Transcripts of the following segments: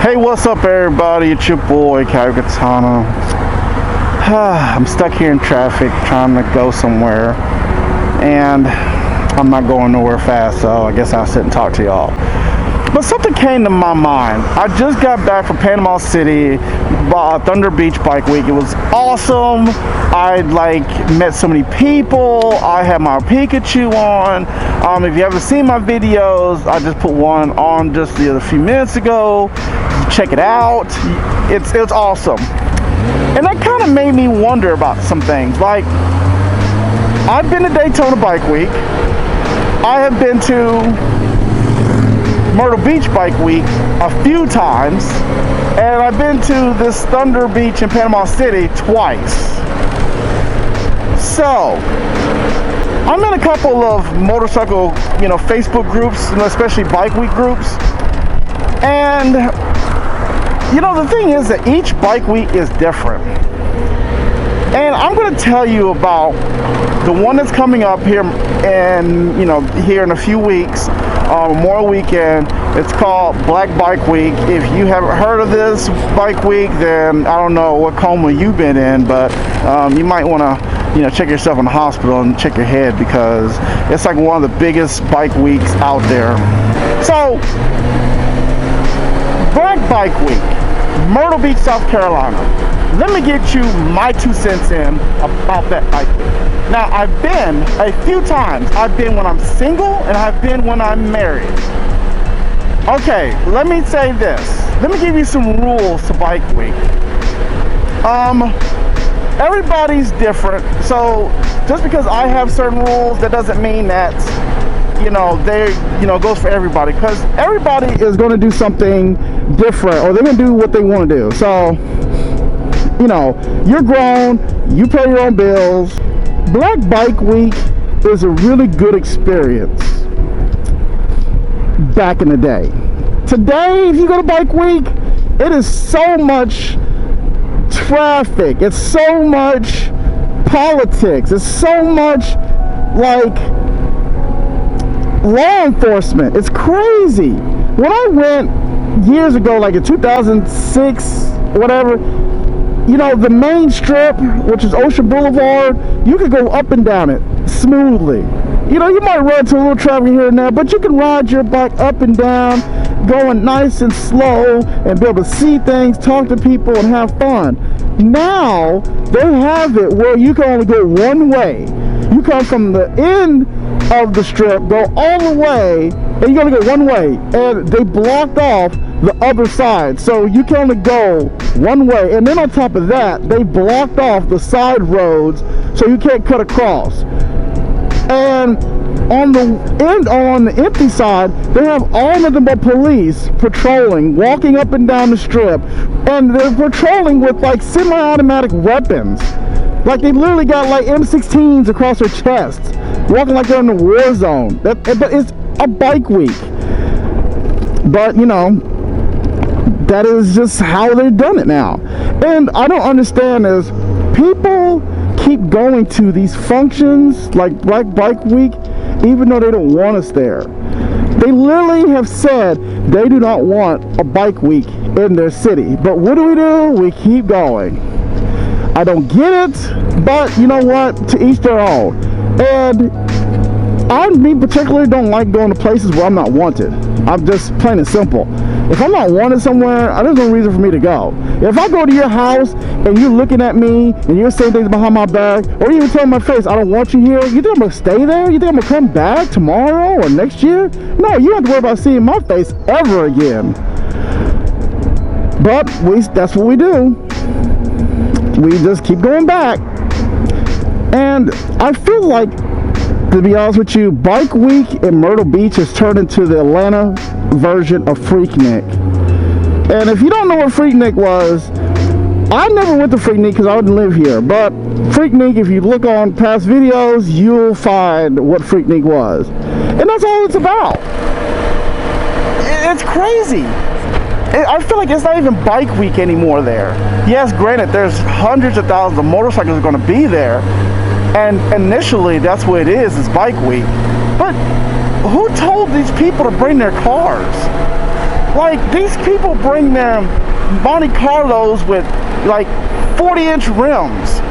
Hey, what's up everybody? It's your boy KAWIKATANA. I'm stuck here in traffic trying to go somewhere, and I'm not going nowhere fast, so I guess I'll sit and talk to y'all. But something came to my mind. I just got back from Panama City, Thunder Beach Bike Week. It was awesome. I met so many people. I had my Pikachu on. If you haven't seen my videos, I just put one on just a few minutes ago. Check it out. It's awesome. And that kind of made me wonder about some things. Like, I've been to Daytona Bike Week. I have been to Myrtle Beach Bike Week a few times, and I've been to this Thunder Beach in Panama City twice. So I'm in a couple of motorcycle, Facebook groups, especially Bike Week groups, and the thing is that each Bike Week is different. And I'm going to tell you about the one that's coming up here, and here in a few weeks, Memorial Weekend. It's called Black Bike Week. If you haven't heard of this Bike Week, then I don't know what coma you've been in, but you might want to check yourself in the hospital and check your head, because it's like one of the biggest bike weeks out there. So, Black Bike Week, Myrtle Beach, South Carolina. Let me get you my 2 cents in about that bike week. Now, I've been a few times. I've been when I'm single, and I've been when I'm married. Okay, let me say this. Let me give you some rules to Bike Week. Everybody's different, so just because I have certain rules, that doesn't mean that goes for everybody, because everybody is going to do something different, or they're going to do what they want to do. So you're grown, you pay your own bills. Black Bike Week is a really good experience back in the day. Today, if you go to Bike Week, it is so much traffic, it's so much politics, it's so much law enforcement. It's crazy. When I went years ago, in 2006, whatever, the main strip, which is Ocean Boulevard, you could go up and down it smoothly. You might run to a little traffic here and there, but you can ride your bike up and down, going nice and slow, and be able to see things, talk to people, and have fun. Now, they have it where you can only go one way. You come from the end of the strip, go all the way, and you're gonna go one way, and they blocked off the other side, so you can only go one way. And then on top of that, they blocked off the side roads, so you can't cut across. And on the empty side, they have all of the police patrolling, walking up and down the strip, and they're patrolling with semi-automatic weapons. They literally got M16s across their chests, walking like they're in a war zone. But it's a bike week. But that is just how they've done it now. And I don't understand is people keep going to these functions like Black Bike Week, even though they don't want us there. They literally have said they do not want a bike week in their city. But what do? We keep going. I don't get it, but you know what? To each their own. And I, particularly, don't like going to places where I'm not wanted. I'm just plain and simple. If I'm not wanted somewhere, there's no reason for me to go. If I go to your house and you're looking at me and you're saying things behind my back, or even telling my face, I don't want you here, you think I'm going to stay there? You think I'm going to come back tomorrow or next year? No, you don't have to worry about seeing my face ever again. But that's what we do. We just keep going back. And I feel like, to be honest with you, Bike Week in Myrtle Beach has turned into the Atlanta version of Freaknik. And if you don't know what Freaknik was, I never went to Freaknik because I didn't live here. But Freaknik, if you look on past videos, you'll find what Freaknik was. And that's all it's about. It's crazy. I feel like it's not even Bike Week anymore there. Yes, granted, there's hundreds of thousands of motorcycles going to be there. And initially, that's what it is Bike Week. But who told these people to bring their cars? Like, these people bring their Monte Carlos with like 40-inch rims,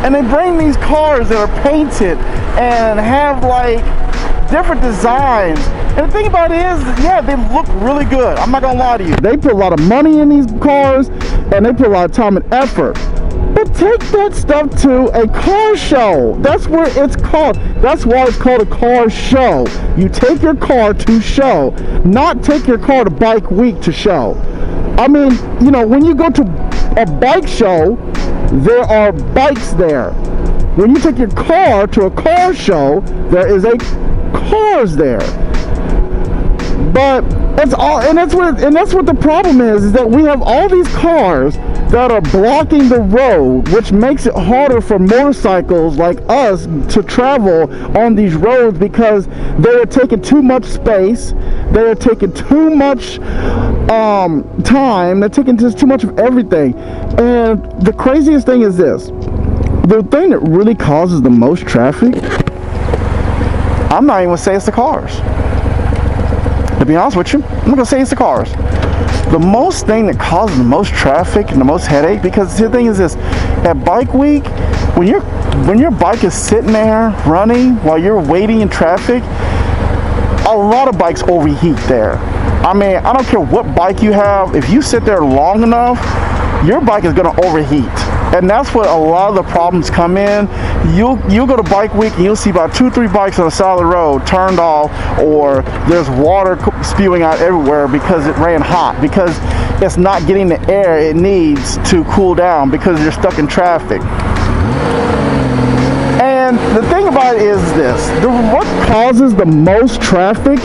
and they bring these cars that are painted and have like different designs. And the thing about it is, yeah, they look really good. I'm not gonna lie to you. They put a lot of money in these cars, and they put a lot of time and effort. But take that stuff to a car show. That's where it's called. That's why it's called a car show. You take your car to show, not take your car to Bike Week to show. I mean, you know, when you go to a bike show, there are bikes there. When you take your car to a car show, there is a cars there. But that's all, and that's what the problem is that we have all these cars that are blocking the road, which makes it harder for motorcycles like us to travel on these roads, because they are taking too much space, they are taking too much time, they're taking just too much of everything. And the craziest thing is this: the thing that really causes the most traffic, I'm not even gonna say it's the cars. To be honest with you, I'm not gonna say it's the cars. The most thing that causes the most traffic and the most headache, because the thing is this: at Bike Week, when your bike is sitting there running while you're waiting in traffic, a lot of bikes overheat there. I mean, I don't care what bike you have, if you sit there long enough, your bike is gonna overheat. And that's what a lot of the problems come in. You'll go to Bike Week and you'll see about 2-3 bikes on the side of the road turned off, or there's water spewing out everywhere because it ran hot, because it's not getting the air it needs to cool down because you're stuck in traffic. And the thing about it is this: what causes the most traffic,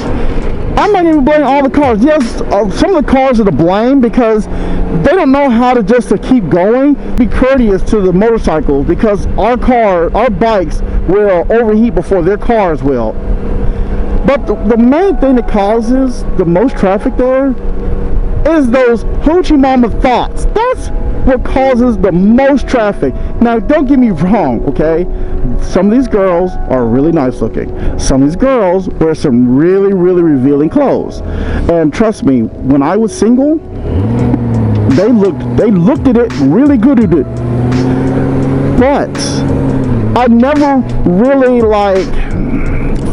I'm not even blaming all the cars. Yes, some of the cars are to blame because they don't know how to just to keep going. Be courteous to the motorcycles, because our bikes will overheat before their cars will. But the main thing that causes the most traffic there is those hoochie mama thoughts. That's what causes the most traffic. Now, don't get me wrong, okay? Some of these girls are really nice looking. Some of these girls wear some really, really revealing clothes. And trust me, when I was single, they looked at it really good at it. But I never really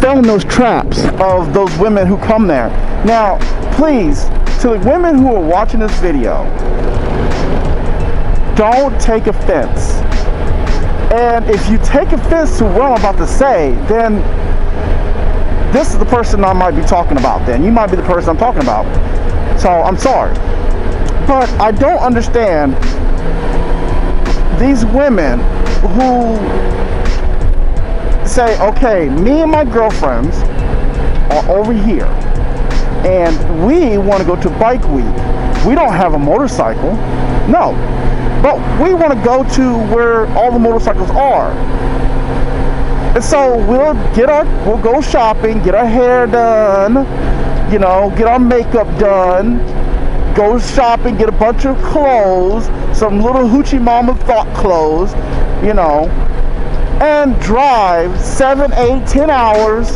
fell in those traps of those women who come there. Now, please, to the women who are watching this video, don't take offense. And if you take offense to what I'm about to say, then this is the person I might be talking about. Then you might be the person I'm talking about. So I'm sorry. But I don't understand these women who say, okay, me and my girlfriends are over here and we want to go to Bike Week. We don't have a motorcycle. No. But we want to go to where all the motorcycles are. And so we'll go shopping, get our hair done, you know, get our makeup done, go shopping, get a bunch of clothes, some little hoochie mama thought clothes, you know, and drive 7, 8, 10 hours,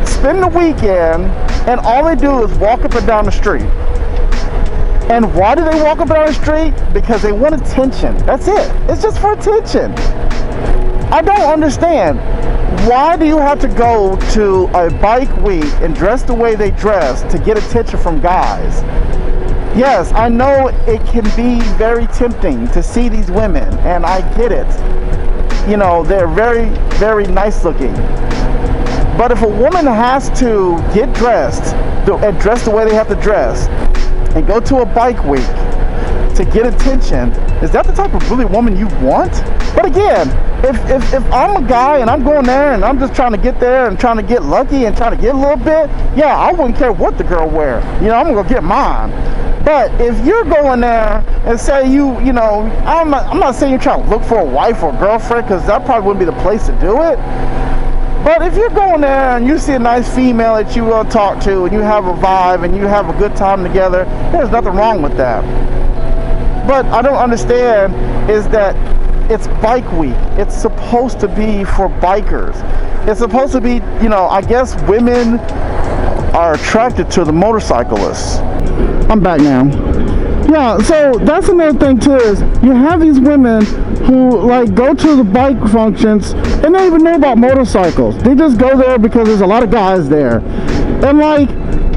spend the weekend, and all they do is walk up and down the street. And why do they walk up and down the street? Because they want attention. That's it. It's just for attention. I don't understand. Why do you have to go to a Bike Week and dress the way they dress to get attention from guys? Yes, I know it can be very tempting to see these women, and I get it. You know, they're very, very nice looking. But if a woman has to get dressed and dress the way they have to dress and go to a Bike Week to get attention, is that the type of really woman you want? But again, if I'm a guy and I'm going there and I'm just trying to get there and trying to get lucky and trying to get a little bit, yeah, I wouldn't care what the girl wear. You know, I'm gonna go get mine. But if you're going there and say you know, I'm not saying you're trying to look for a wife or a girlfriend, because that probably wouldn't be the place to do it. But if you're going there and you see a nice female that you want to talk to and you have a vibe and you have a good time together, there's nothing wrong with that. But I don't understand is that it's Bike Week. It's supposed to be for bikers. It's supposed to be, you know, I guess women are attracted to the motorcyclists. I'm back now. Yeah, so that's another thing too, is you have these women who like go to the bike functions and they don't even know about motorcycles. They just go there because there's a lot of guys there. And like,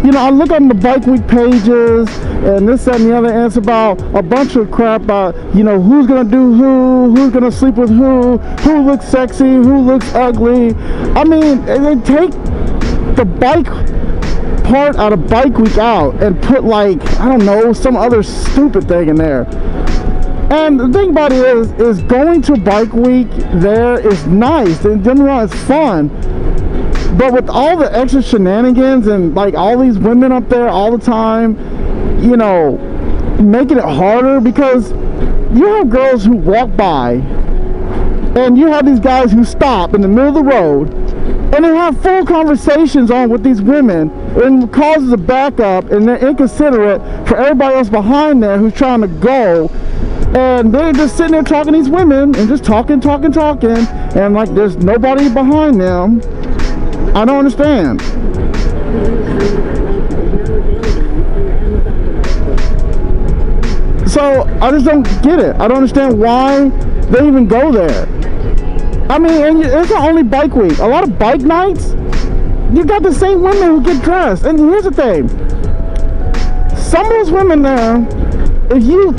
you know, I look on the bike week pages and this, that, and the other, and it's about a bunch of crap about, you know, who's gonna do who's gonna sleep with who looks sexy, who looks ugly. I mean, they take the bike part out of bike week out and put like, I don't know, some other stupid thing in there. And the thing about it is going to bike week there is nice and generally it's fun. But with all the extra shenanigans and like all these women up there all the time, you know, making it harder, because you have girls who walk by and you have these guys who stop in the middle of the road and they have full conversations on with these women and causes a backup, and they're inconsiderate for everybody else behind there who's trying to go. And they're just sitting there talking to these women and just talking, and like there's nobody behind them. I don't understand. So I just don't get it. I don't understand why they even go there. I mean, and it's not only bike week. A lot of bike nights, you got the same women who get dressed. And here's the thing. Some of those women there, if you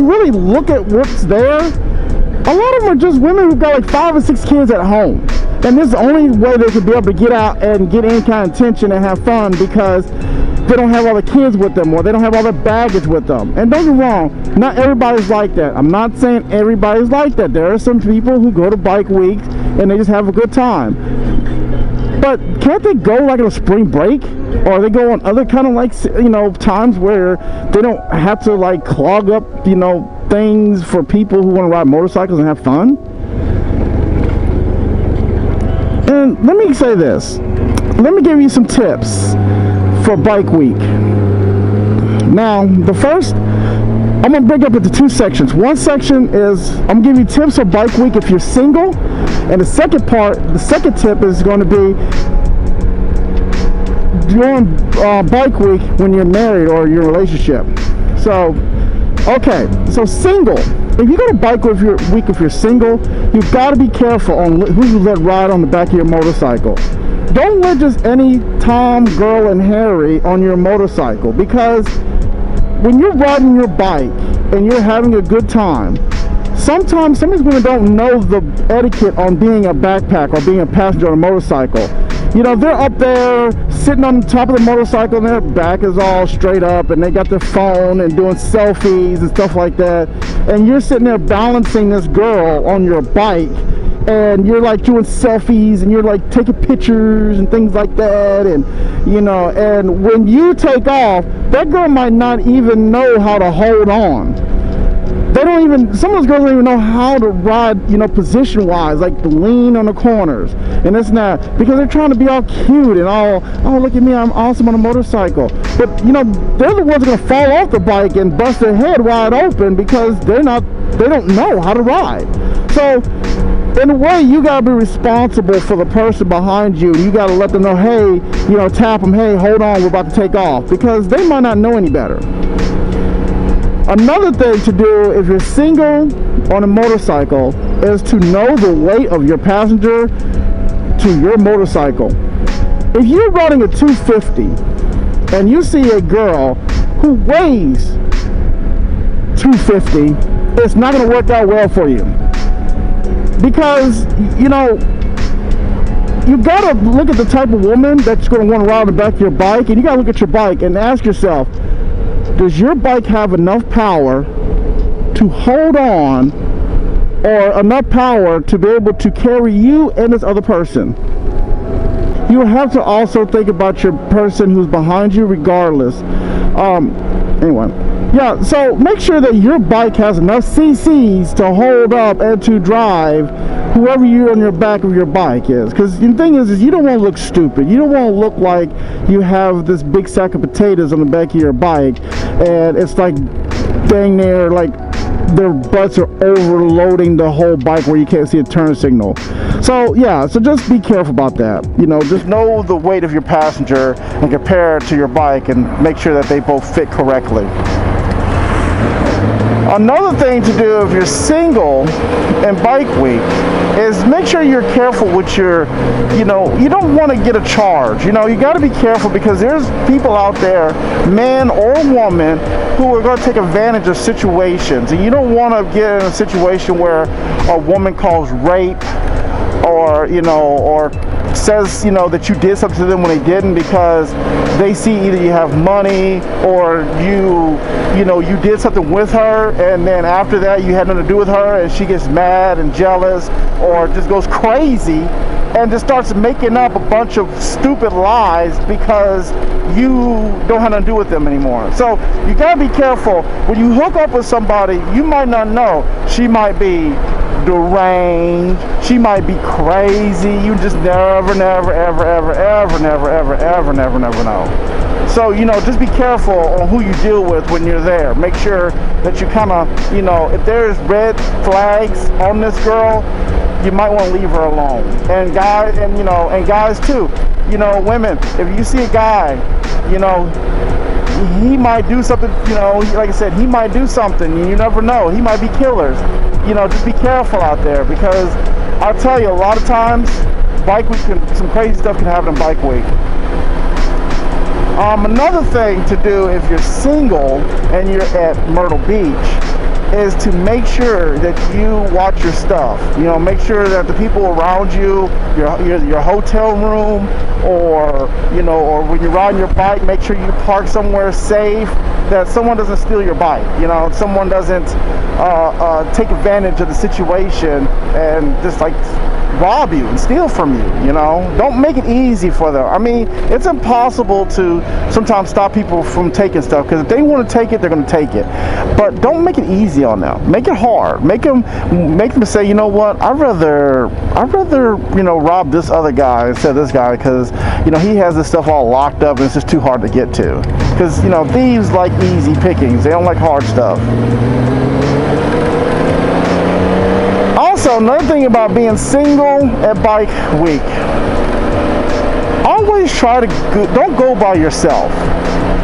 really look at what's there, a lot of them are just women who've got like 5 or 6 kids at home. And this is the only way they could be able to get out and get any kind of attention and have fun, because they don't have all the kids with them or they don't have all their baggage with them. And don't get me wrong, not everybody's like that. I'm not saying everybody's like that. There are some people who go to bike week and they just have a good time. But can't they go like on a spring break? Or they go on other kind of like, you know, times where they don't have to like clog up, you know, things for people who want to ride motorcycles and have fun? And let me say this. Let me give you some tips for bike week. Now, the first, I'm gonna break up into 2 sections. One section is I'm gonna give you tips for bike week if you're single, and the second tip is going to be during bike week when you're married or your relationship. So, okay, so single. If you go to bike week if you're single, you've got to be careful on who you let ride on the back of your motorcycle. Don't let just any Tom, girl, and Harry on your motorcycle, because when you're riding your bike and you're having a good time, sometimes some of these women don't know the etiquette on being a backpack or being a passenger on a motorcycle. You know, they're up there sitting on the top of the motorcycle and their back is all straight up and they got their phone and doing selfies and stuff like that. And you're sitting there balancing this girl on your bike and you're like doing selfies and you're like taking pictures and things like that. And, you know, and when you take off, that girl might not even know how to hold on. They don't even, some of those girls don't even know how to ride, you know, position wise, like to lean on the corners and this and that, because they're trying to be all cute and all, oh, look at me, I'm awesome on a motorcycle. But, you know, they're the ones that are going to fall off the bike and bust their head wide open because they don't know how to ride. So, in a way, you got to be responsible for the person behind you. You got to let them know, hey, you know, tap them, hey, hold on, we're about to take off, because they might not know any better. Another thing to do if you're single on a motorcycle is to know the weight of your passenger to your motorcycle. If you're running a 250 and you see a girl who weighs 250, it's not going to work out well for you. Because, you know, you got to look at the type of woman that's going to want to ride on the back of your bike, and you got to look at your bike and ask yourself, does your bike have enough power to hold on, or enough power to be able to carry you and this other person? You have to also think about your person who's behind you regardless. Anyway, yeah, so make sure that your bike has enough cc's to hold up and to drive whoever you on your back of your bike is. Because the thing is you don't want to look stupid. You don't want to look like you have this big sack of potatoes on the back of your bike and it's like dang near like their butts are overloading the whole bike where you can't see a turn signal. So yeah, so just be careful about that. You know, just know the weight of your passenger and compare it to your bike and make sure that they both fit correctly. Another thing to do if you're single and bike week is make sure you're careful with your, you know, you don't want to get a charge. You know, you got to be careful because there's people out there, man or woman, who are going to take advantage of situations. And you don't want to get in a situation where a woman calls rape or, you know, or says, you know, that you did something to them when they didn't because they see either you have money or you know, you did something with her and then after that you had nothing to do with her and she gets mad and jealous or just goes crazy and just starts making up a bunch of stupid lies because you don't have nothing to do with them anymore. So you gotta be careful. When you hook up with somebody, you might not know. She might be deranged, she might be crazy. You just never know. So, you know, just be careful on who you deal with when you're there. Make sure that you kind of, you know, if there's red flags on this girl, you might want to leave her alone. And guys, and you know, and guys too, you know, women, if you see a guy, you know, he might do something, you know, like I said, he might do something, you never know, he might be killers. You know, just be careful out there because I'll tell you, a lot of times, bike week, some crazy stuff can happen in bike week. Another thing to do if you're single and you're at Myrtle Beach is to make sure that you watch your stuff. You know, make sure that the people around you, your hotel room, or you know, or when you're riding your bike, make sure you park somewhere safe, that someone doesn't steal your bike. You know, someone doesn't take advantage of the situation and just like rob you and steal from you. You know, don't make it easy for them. I mean, it's impossible to sometimes stop people from taking stuff because if they want to take it, they're going to take it. But don't make it easy on them. Make it hard. Make them say, you know what? I'd rather you know, rob this other guy instead of this guy because you know he has this stuff all locked up and it's just too hard to get to. Because you know, thieves like easy pickings. They don't like hard stuff. Also, another thing about being single at bike week, always try to don't go by yourself.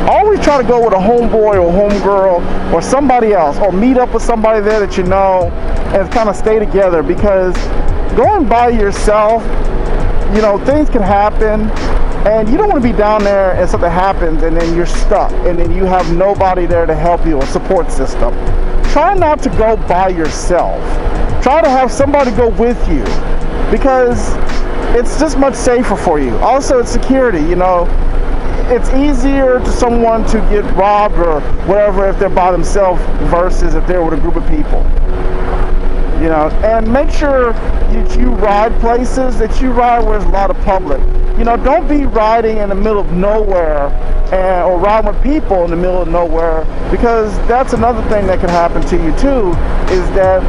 Always try to go with a homeboy or homegirl or somebody else, or meet up with somebody there that you know and kind of stay together, because going by yourself, you know, things can happen and you don't want to be down there and something happens and then you're stuck and then you have nobody there to help you, a support system. Try not to go by yourself. Try to have somebody go with you because it's just much safer for you. Also, it's security, you know. It's easier to someone to get robbed or whatever if they're by themselves versus if they're with a group of people. You know, and make sure that you ride places, that you ride where there's a lot of public. You know, don't be riding in the middle of nowhere or riding with people in the middle of nowhere, because that's another thing that can happen to you too, is that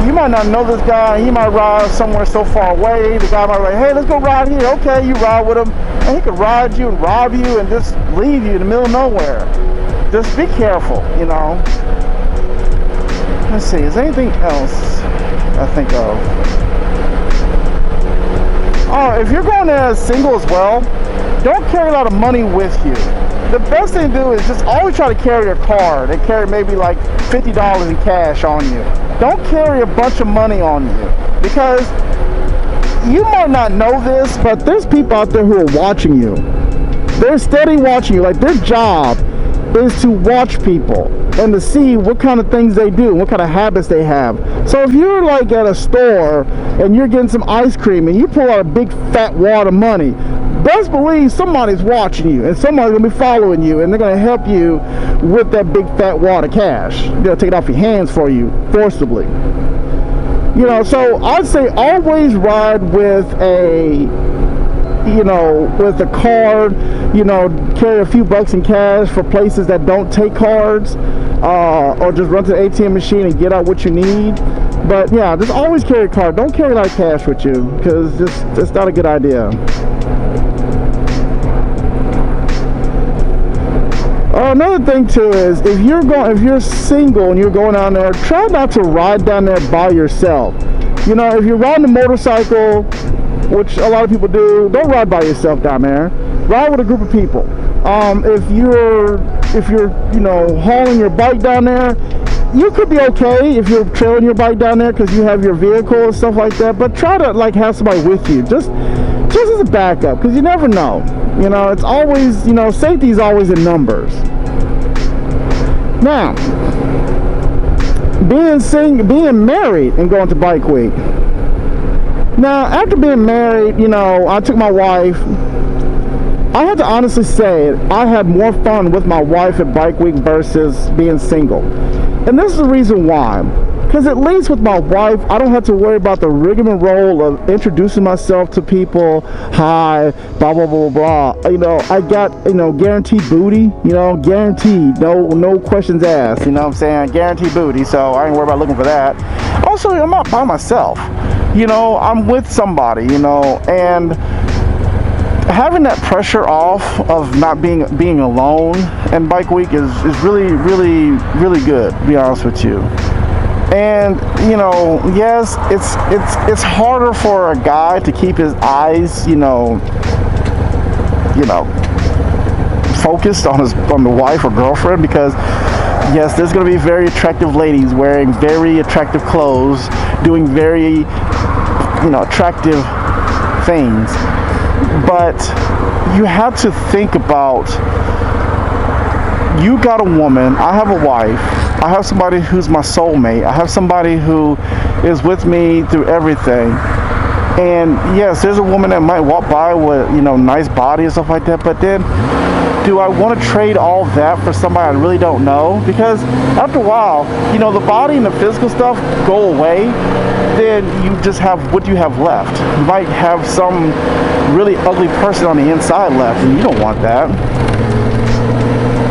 you might not know this guy, he might ride somewhere so far away, the guy might be like, hey, let's go ride here. Okay, you ride with him, and he could ride you and rob you and just leave you in the middle of nowhere. Just be careful, you know. Let's see, is there anything else I think of? Oh, if you're going there as single as well, don't carry a lot of money with you. The best thing to do is just always try to carry a card and carry maybe like $50 in cash on you. Don't carry a bunch of money on you, because you might not know this, but there's people out there who are watching you. They're steady watching you. Like, their job is to watch people and to see what kind of things they do, what kind of habits they have. So if you're like at a store and you're getting some ice cream and you pull out a big fat wad of money, best believe somebody's watching you and somebody's gonna be following you, and they're gonna help you with that big fat wad of cash. They'll take it off your hands for you forcibly. You know, so I'd say always ride with a, you know, with a card. You know, carry a few bucks in cash for places that don't take cards, or just run to the ATM machine and get out what you need. But yeah, just always carry a card. Don't carry a lot of cash with you, because it's not a good idea. know, another thing too is if you're single and you're going down there, try not to ride down there by yourself. You know, if you're riding a motorcycle, which a lot of people do, don't ride by yourself down there. Ride with a group of people. If you're you know, hauling your bike down there, you could be okay if you're trailing your bike down there because you have your vehicle and stuff like that. But try to like have somebody with you, just as a backup, because you never know. You know, it's always, you know, safety is always in numbers. Now, being married and going to Bike Week. Now, after being married, you know, I took my wife. I have to honestly say, I had more fun with my wife at Bike Week versus being single. And this is the reason why. Because at least with my wife, I don't have to worry about the rigmarole of introducing myself to people. Hi, blah, blah, blah, blah. You know, I got, you know, guaranteed booty. You know, guaranteed. No questions asked. You know what I'm saying? Guaranteed booty. So I ain't worried about looking for that. Also, I'm not by myself. You know, I'm with somebody, you know, and having that pressure off of not being alone in Bike Week is really, really, really good, to be honest with you. And, you know, yes, it's harder for a guy to keep his eyes, you know, focused on the wife or girlfriend, because yes, there's going to be very attractive ladies wearing very attractive clothes, doing very, you know, attractive things. But you have to think about, you got a woman, I have a wife, I have somebody who's my soulmate, I have somebody who is with me through everything. And yes, there's a woman that might walk by with, you know, nice body and stuff like that, but then do I want to trade all that for somebody I really don't know? Because after a while, you know, the body and the physical stuff go away, then you just have what you have left. You might have some really ugly person on the inside left, and you don't want that.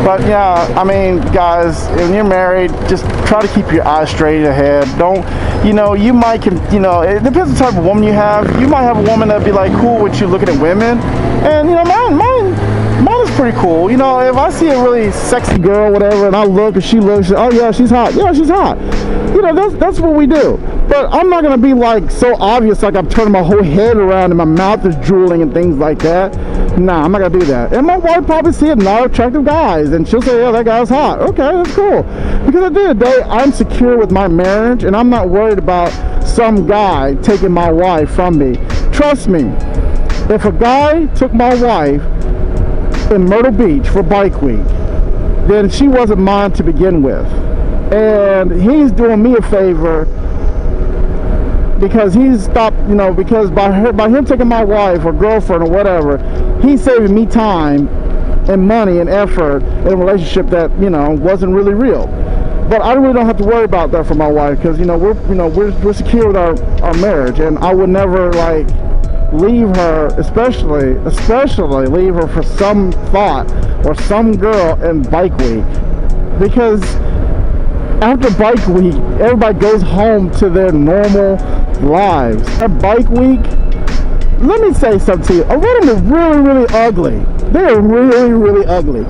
But yeah, I mean, guys, when you're married, just try to keep your eyes straight ahead. Don't, you know, you might, you know, it depends on the type of woman you have. You might have a woman that'd be like cool with you looking at women, and you know, mine is pretty cool. You know, if I see a really sexy girl, whatever, and I look and she looks, oh yeah, she's hot. Yeah, she's hot. You know, that's what we do. But I'm not gonna be like so obvious, like I'm turning my whole head around and my mouth is drooling and things like that. Nah, I'm not gonna do that. And my wife probably see a lot of attractive guys, and she'll say, yeah, that guy's hot. Okay, that's cool. Because at the end of the day, I'm secure with my marriage, and I'm not worried about some guy taking my wife from me. Trust me, if a guy took my wife in Myrtle Beach for Bike Week, then she wasn't mine to begin with. And he's doing me a favor because he's stopped, you know, because by him taking my wife or girlfriend or whatever, he's saving me time and money and effort in a relationship that, you know, wasn't really real. But I really don't have to worry about that for my wife, because, you know, we're secure with our marriage, and I would never like leave her, especially leave her for some thought or some girl in Bike Week. Because after Bike Week, everybody goes home to their normal lives. At Bike Week, let me say something to you. A woman is really, really ugly. They are really, really ugly.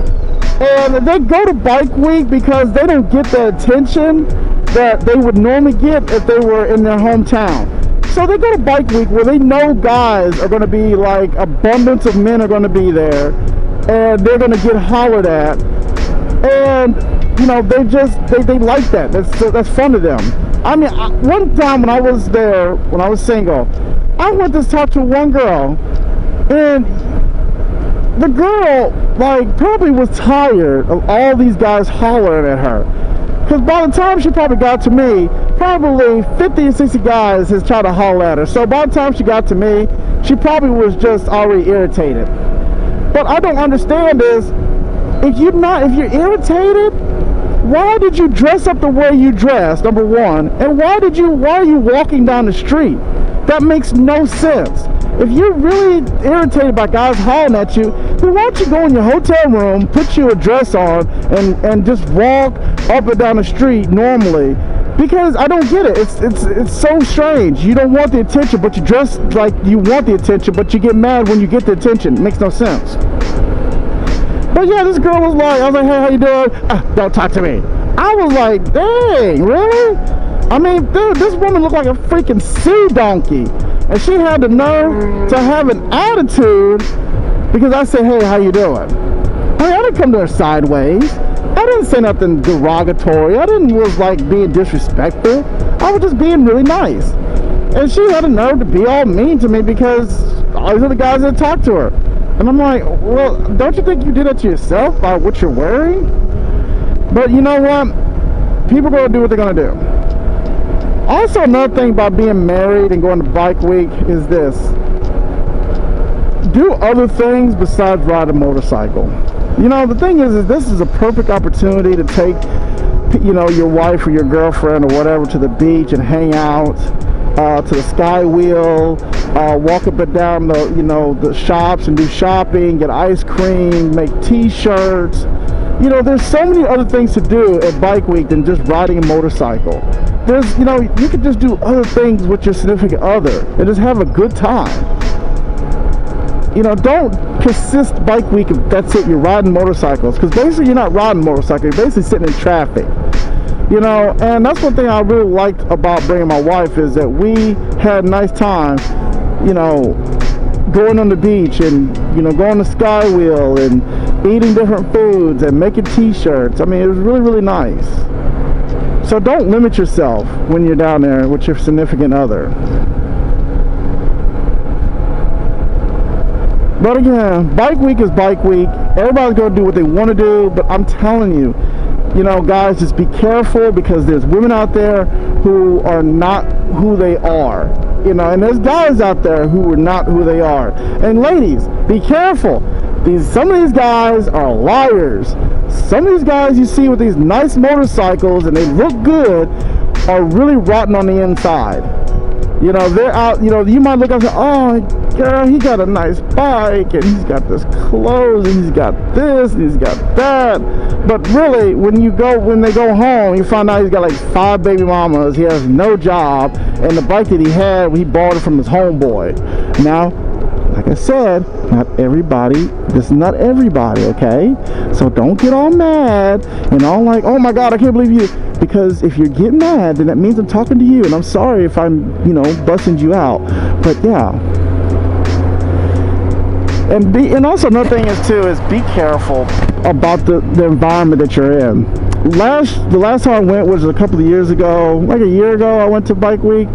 And they go to Bike Week because they don't get the attention that they would normally get if they were in their hometown. So they go to Bike Week where they know guys are going to be like, abundance of men are going to be there, and they're going to get hollered at. And you know, they like that. That's fun to them. I mean, one time when I was there, when I was single, I went to talk to one girl, and the girl, like, probably was tired of all these guys hollering at her. Because by the time she probably got to me, probably 50 or 60 guys has tried to holler at her. So by the time she got to me, she probably was just already irritated. But I don't understand is, if you're irritated, why did you dress up the way you dressed, number one? And why are you walking down the street? That makes no sense. If you're really irritated by guys hollering at you, then why don't you go in your hotel room, put you a dress on, and just walk up and down the street normally? Because I don't get it. It's so strange. You don't want the attention, but you dress like you want the attention, but you get mad when you get the attention. It makes no sense. But yeah, this girl was like, I was like, hey, how you doing? Don't talk to me. I was like, dang, really? I mean, dude, this woman looked like a freaking sea donkey. And she had the nerve to have an attitude because I said, hey, how you doing? I mean, I didn't come to her sideways. I didn't say nothing derogatory. I didn't was like being disrespectful. I was just being really nice. And she had the nerve to be all mean to me because all these other guys that talked to her. And I'm like, well, don't you think you did that to yourself by what you're wearing? But you know what? People are going to do what they're going to do. Also, another thing about being married and going to bike week is this. Do other things besides ride a motorcycle. You know, the thing is this is a perfect opportunity to take, you know, your wife or your girlfriend or whatever to the beach and hang out, to the sky wheel, walk up and down the, you know, the shops and do shopping, get ice cream, make t-shirts. You know, there's so many other things to do at bike week than just riding a motorcycle. There's, you know, you could just do other things with your significant other and just have a good time. You know, don't consist bike week if that's it, you're riding motorcycles, because basically you're not riding motorcycles, you're basically sitting in traffic. You know, and that's one thing I really liked about bringing my wife is that we had a nice time, you know, going on the beach and, you know, going to sky wheel and eating different foods and making t-shirts. I mean, it was really, really nice. So don't limit yourself when you're down there with your significant other. But again, bike week is bike week. Everybody's going to do what they want to do, but I'm telling you, you know, guys, just be careful because there's women out there who are not who they are. You know, and there's guys out there who are not who they are. And ladies, be careful. Some of these guys are liars. Some of these guys you see with these nice motorcycles and they look good are really rotten on the inside. You know, they're out, you know, you might look up and say, oh, girl, he got a nice bike and he's got this clothes and he's got this and he's got that. But really, when they go home, you find out he's got like 5 baby mamas, he has no job, and the bike that he had, he borrowed it from his homeboy. Now, like I said, not everybody, this is not everybody, okay? So don't get all mad and all like, oh my God, I can't believe you. Because if you're getting mad, then that means I'm talking to you, and I'm sorry if I'm, you know, busting you out. But yeah. And also another thing is too is be careful about the environment that you're in. The last time I went was a couple of years ago, like a year ago. I went to bike week.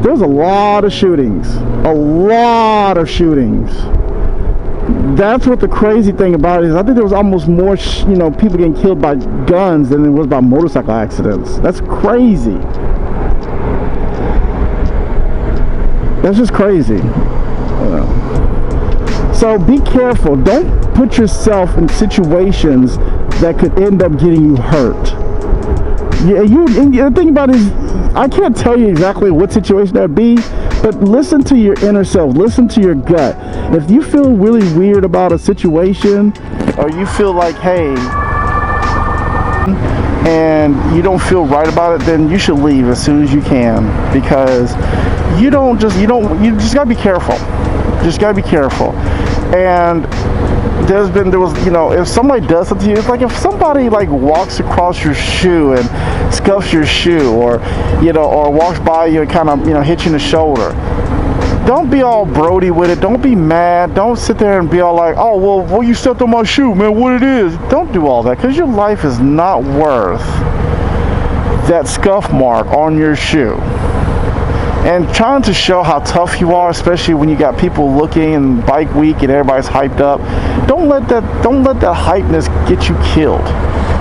There was a lot of shootings. A lot of shootings. That's what the crazy thing about it is. I think there was almost more, you know, people getting killed by guns than it was by motorcycle accidents. That's crazy. That's just crazy. So be careful. Don't put yourself in situations that could end up getting you hurt. Yeah, and the thing about it is, I can't tell you exactly what situation that would be, but listen to your inner self. Listen to your gut. If you feel really weird about a situation, or you feel like, hey, and you don't feel right about it, then you should leave as soon as you can, because you just gotta be careful. Just gotta be careful. And there was, you know, if somebody does something to you, it's like if somebody like walks across your shoe and scuffs your shoe, or, you know, or walks by you and kind of, you know, hits you in the shoulder. Don't be all Brody with it. Don't be mad. Don't sit there and be all like, oh, well, you stepped on my shoe, man, what it is. Don't do all that, because your life is not worth that scuff mark on your shoe. And trying to show how tough you are, especially when you got people looking and bike week and everybody's hyped up. Don't let that hypeness get you killed,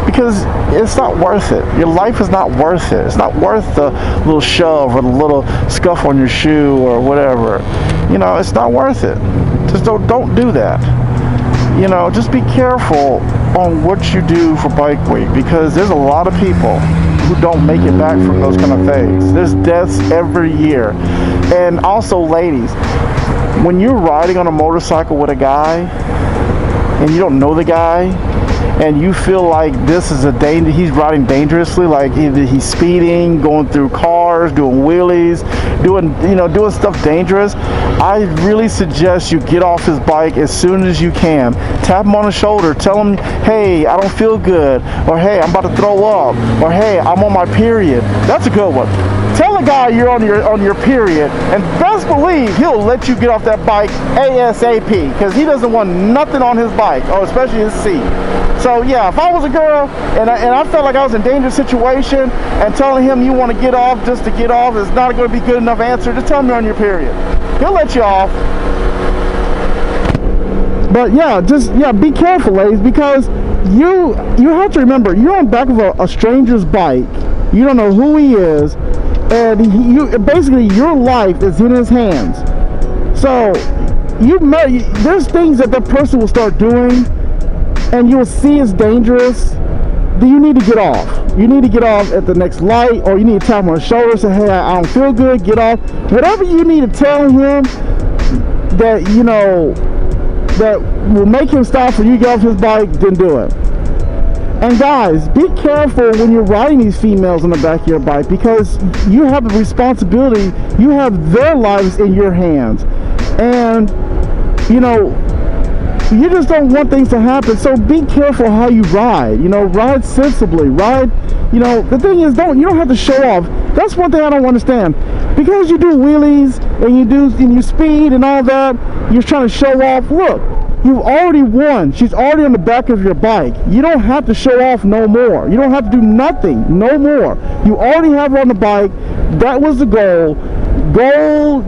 because it's not worth it. Your life is not worth it. It's not worth the little shove or the little scuff on your shoe or whatever. You know, it's not worth it. Just don't do that. You know, just be careful on what you do for bike week, because there's a lot of people who don't make it back from those kind of things. There's deaths every year. And also, ladies, when you're riding on a motorcycle with a guy and you don't know the guy, and you feel like this is a danger, he's riding dangerously, like either he's speeding, going through cars, doing wheelies, doing stuff dangerous, I really suggest you get off his bike as soon as you can. Tap him on the shoulder, tell him, hey, I don't feel good, or hey, I'm about to throw up, or hey, I'm on my period. That's a good one. Tell the guy you're on your period, and best believe he'll let you get off that bike ASAP, because he doesn't want nothing on his bike, or especially his seat. So yeah, if I was a girl and I felt like I was in a dangerous situation, and telling him you want to get off just to get off is not going to be good enough answer, just tell him you're on your period. He'll let you off. But yeah, be careful, ladies, because you have to remember, you're on the back of a stranger's bike. You don't know who he is, and basically your life is in his hands. So there's things that person will start doing, and you will see it's dangerous. Then you need to get off. You need to get off at the next light, or you need to tap him on the shoulder, say, hey, I don't feel good, get off. Whatever you need to tell him that that will make him stop for you to get off his bike, then do it. And guys, be careful when you're riding these females on the back of your bike, because you have a responsibility. You have their lives in your hands, and you just don't want things to happen. So be careful how you ride. Ride sensibly. Ride. The thing is, you don't have to show off. That's one thing I don't understand. Because you do wheelies and you speed and all that, you're trying to show off. Look, you've already won. She's already on the back of your bike. You don't have to show off no more. You don't have to do nothing no more. You already have her on the bike. That was the goal.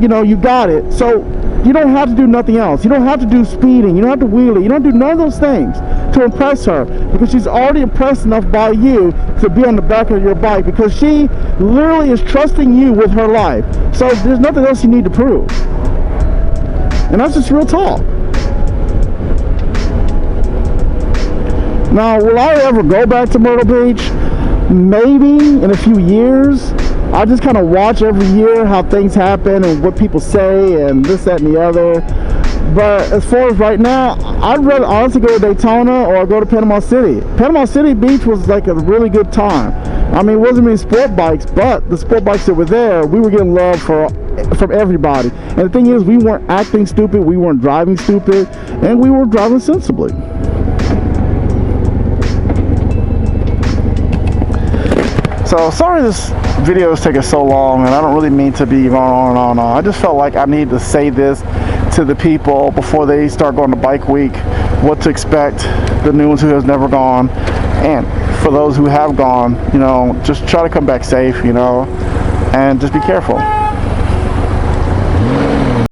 You got it. So you don't have to do nothing else. You don't have to do speeding. You don't have to wheelie. You don't do none of those things to impress her, because she's already impressed enough by you to be on the back of your bike, because she literally is trusting you with her life. So there's nothing else you need to prove. And that's just real talk. Now, will I ever go back to Myrtle Beach? Maybe in a few years. I just kind of watch every year how things happen and what people say and this, that, and the other. But as far as right now, I'd rather honestly go to Daytona or go to Panama City. Panama City Beach was like a really good time. I mean, it wasn't many sport bikes, but the sport bikes that were there, we were getting love from everybody. And the thing is, we weren't acting stupid, we weren't driving stupid, and we were driving sensibly. So sorry this video is taking so long, and I don't really mean to be going on and on and on. I just felt like I need to say this to the people before they start going to bike week, what to expect, the new ones who has never gone, and for those who have gone, just try to come back safe, and just be careful.